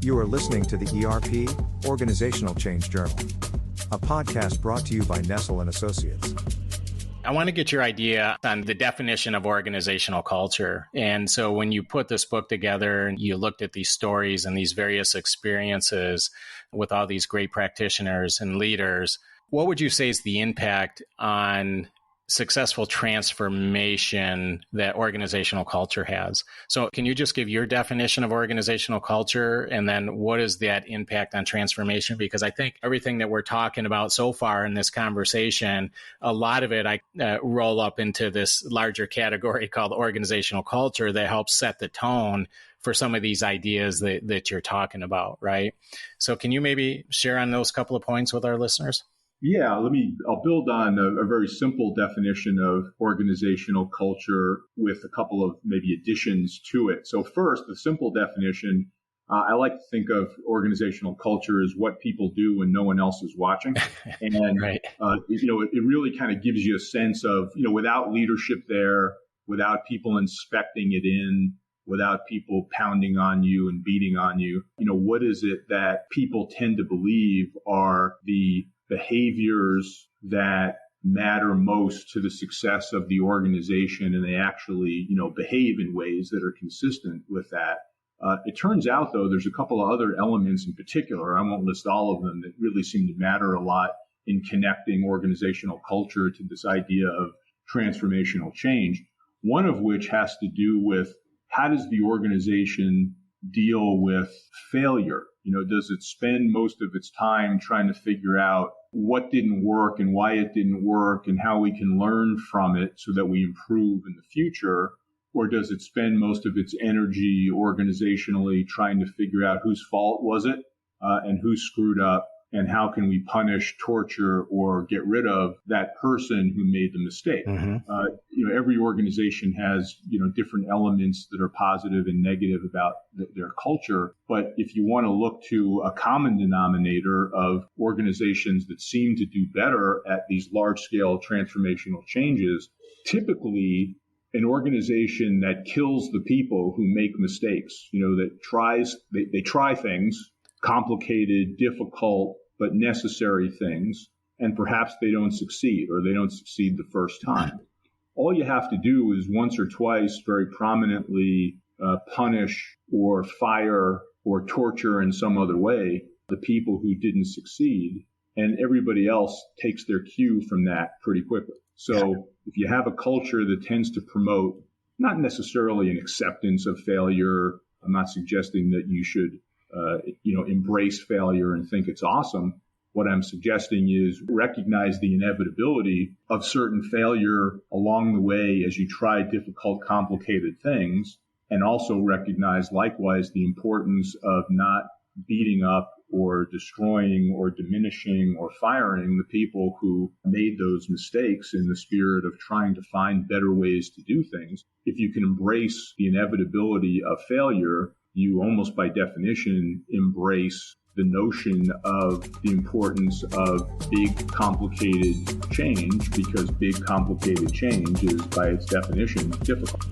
You are listening to the ERP, Organizational Change Journal, a podcast brought to you by Nestell Associates. I want to get your idea on the definition of organizational culture. And so when you put this book together and you looked at these stories and these various experiences with all these great practitioners and leaders, what would you say is the impact on successful transformation that organizational culture has? So can you just give your definition of organizational culture, and then what is that impact on transformation? Because I think everything that we're talking about so far in this conversation, a lot of it I roll up into this larger category called organizational culture that helps set the tone for some of these ideas that you're talking about, right? So can you maybe share on those couple of points with our listeners? Yeah, I'll build on a very simple definition of organizational culture with a couple of maybe additions to it. So first, the simple definition, I like to think of organizational culture as what people do when no one else is watching. And, right. It really kind of gives you a sense of, without leadership there, without people inspecting it in, without people pounding on you and beating on you, what is it that people tend to believe are the behaviors that matter most to the success of the organization, and they actually, behave in ways that are consistent with that. It turns out, though, there's a couple of other elements in particular, I won't list all of them, that really seem to matter a lot in connecting organizational culture to this idea of transformational change. One of which has to do with how does the organization deal with failure? Does it spend most of its time trying to figure out what didn't work and why it didn't work and how we can learn from it so that we improve in the future? Or does it spend most of its energy organizationally trying to figure out whose fault was it and who screwed up and how can we punish, torture, or get rid of that person who made the mistake? Mm-hmm. Every organization has, different elements that are positive and negative about their culture. But if you want to look to a common denominator of organizations that seem to do better at these large-scale transformational changes, typically an organization that kills the people who make mistakes, they try things, complicated, difficult, but necessary things, and perhaps they don't succeed or they don't succeed the first time. All you have to do is once or twice very prominently punish or fire or torture in some other way the people who didn't succeed, and everybody else takes their cue from that pretty quickly. So if you have a culture that tends to promote not necessarily an acceptance of failure, I'm not suggesting that you should embrace failure and think it's awesome. What I'm suggesting is recognize the inevitability of certain failure along the way as you try difficult, complicated things, and also recognize likewise the importance of not beating up or destroying or diminishing or firing the people who made those mistakes in the spirit of trying to find better ways to do things. If you can embrace the inevitability of failure, you almost by definition embrace the notion of the importance of big, complicated change, because big, complicated change is by its definition difficult.